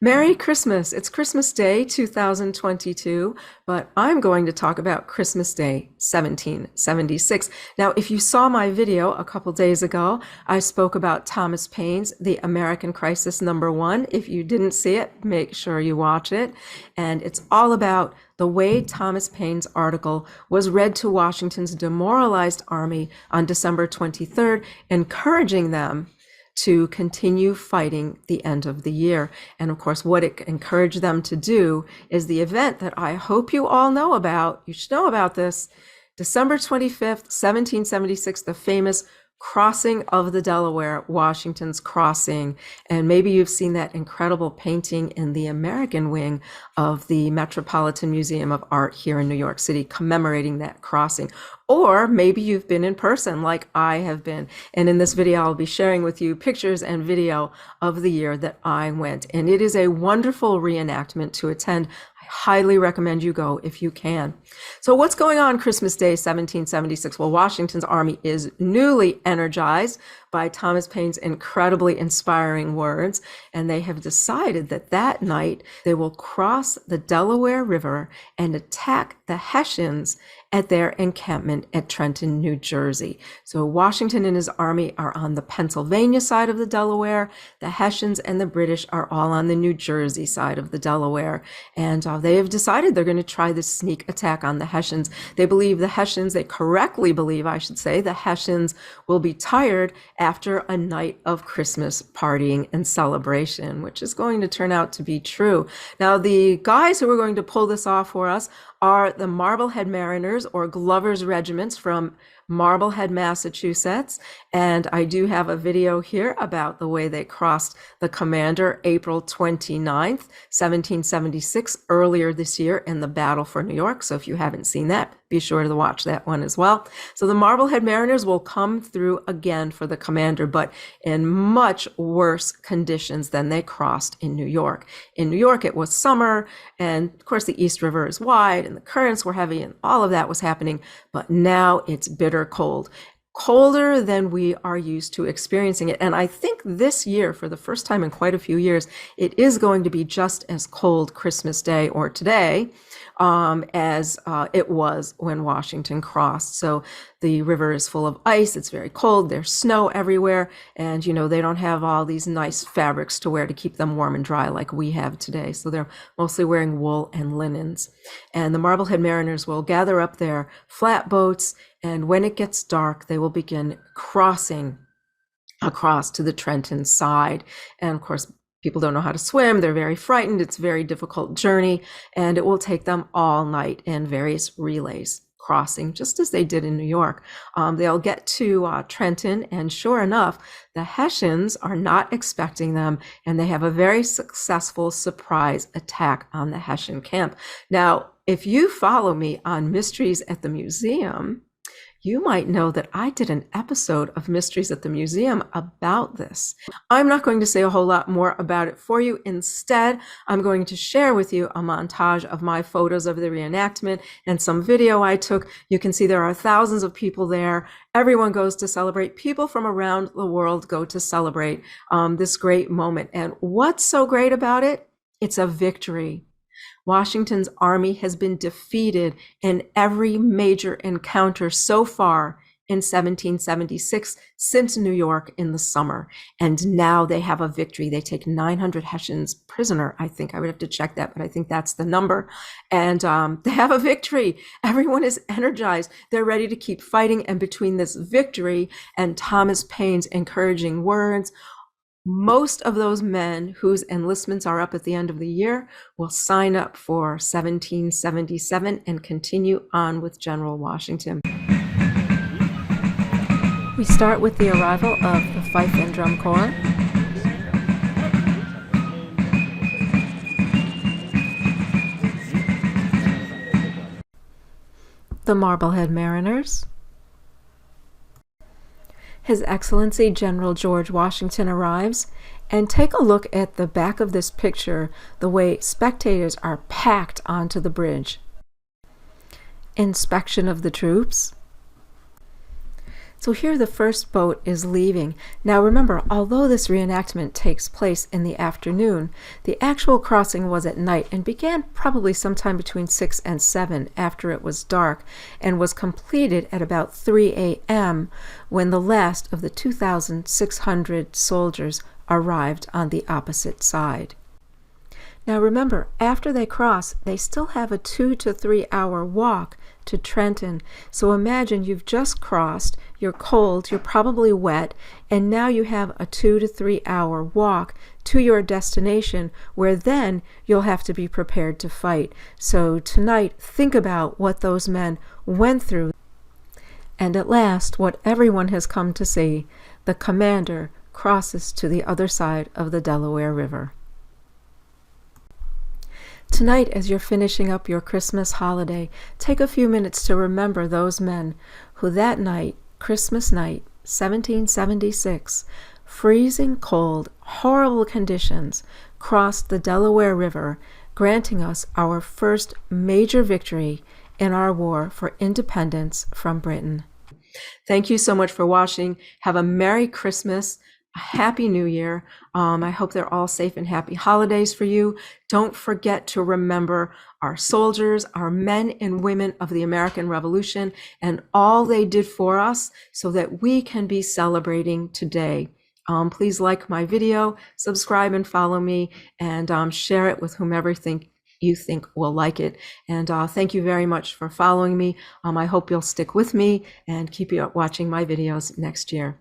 Merry Christmas! It's Christmas Day 2022, but I'm going to talk about Christmas Day 1776. Now, if you saw my video a couple days ago, I spoke about Thomas Paine's The American Crisis #1. If you didn't see it, make sure you watch it. And it's all about the way Thomas Paine's article was read to Washington's demoralized army on December 23rd, encouraging them to continue fighting the end of the year. And of course, what it encouraged them to do is the event that I hope you all know about. You should know about this. December 25th, 1776, the famous crossing of the Delaware, Washington's crossing. And maybe you've seen that incredible painting in the American wing of the Metropolitan Museum of Art here in New York City commemorating that crossing. Or maybe you've been in person like I have been. And in this video, I'll be sharing with you pictures and video of the year that I went. And it is a wonderful reenactment to attend. I highly recommend you go if you can. So what's going on Christmas Day 1776? Well, Washington's army is newly energized by Thomas Paine's incredibly inspiring words, and they have decided that that night they will cross the Delaware River and attack the Hessians at their encampment at Trenton, New Jersey. So Washington and his army are on the Pennsylvania side of the Delaware. The Hessians and the British are all on the New Jersey side of the Delaware. And they have decided they're going to try this sneak attack on the Hessians. They correctly believe, I should say, the Hessians will be tired after a night of Christmas partying and celebration, which is going to turn out to be true. Now, the guys who are going to pull this off for us are the Marblehead Mariners, or Glover's regiments from Marblehead, Massachusetts. And I do have a video here about the way they crossed the Commander April 29th, 1776, earlier this year in the Battle for New York. So if you haven't seen that, be sure to watch that one as well. So the Marblehead Mariners will come through again for the Commander, but in much worse conditions than they crossed in New York. In New York, it was summer, and of course the East River is wide, and the currents were heavy, and all of that was happening. But now it's bitter cold. Colder than we are used to experiencing it. And I think this year, for the first time in quite a few years, it is going to be just as cold Christmas Day or today as it was when Washington crossed. So the river is full of ice. It's very cold. There's snow everywhere. And, you know, they don't have all these nice fabrics to wear to keep them warm and dry like we have today. So they're mostly wearing wool and linens. And the Marblehead Mariners will gather up their flatboats, and when it gets dark, they will begin crossing across to the Trenton side. And of course, people don't know how to swim. They're very frightened. It's a very difficult journey, and it will take them all night in various relays crossing, just as they did in New York. They'll get to Trenton, and sure enough, the Hessians are not expecting them, and they have a very successful surprise attack on the Hessian camp. Now, if you follow me on Mysteries at the Museum, you might know that I did an episode of Mysteries at the Museum about this. I'm not going to say a whole lot more about it for you. Instead, I'm going to share with you a montage of my photos of the reenactment and some video I took. You can see there are thousands of people there. Everyone goes to celebrate. People from around the world go to celebrate this great moment. And what's so great about it? It's a victory. Washington's army has been defeated in every major encounter so far in 1776 since New York in the summer. And now they have a victory. They take 900 Hessians prisoner. I think I would have to check that, but I think that's the number. And they have a victory. Everyone is energized. They're ready to keep fighting. And between this victory and Thomas Paine's encouraging words, most of those men whose enlistments are up at the end of the year will sign up for 1777 and continue on with General Washington. We start with the arrival of the Fife and Drum Corps. The Marblehead Mariners. His Excellency General George Washington arrives, and take a look at the back of this picture, the way spectators are packed onto the bridge. Inspection of the troops. So here the first boat is leaving. Now remember, although this reenactment takes place in the afternoon, the actual crossing was at night and began probably sometime between 6 and 7 after it was dark, and was completed at about 3 a.m. when the last of the 2,600 soldiers arrived on the opposite side. Now remember, after they cross, they still have a 2 to 3 hour walk to Trenton. So imagine you've just crossed, you're cold, you're probably wet, and now you have a 2 to 3 hour walk to your destination, where then you'll have to be prepared to fight. So tonight, think about what those men went through. And at last, what everyone has come to see, the commander crosses to the other side of the Delaware River. Tonight, as you're finishing up your Christmas holiday, take a few minutes to remember those men who that night, Christmas night, 1776, freezing cold, horrible conditions, crossed the Delaware River, granting us our first major victory in our war for independence from Britain. Thank you so much for watching. Have a Merry Christmas. A Happy New Year. I hope they're all safe and happy holidays for you. Don't forget to remember our soldiers, our men and women of the American Revolution, and all they did for us so that we can be celebrating today. Please like my video, subscribe and follow me, and share it with whomever you think will like it. And thank you very much for following me. I hope you'll stick with me and keep watching my videos next year.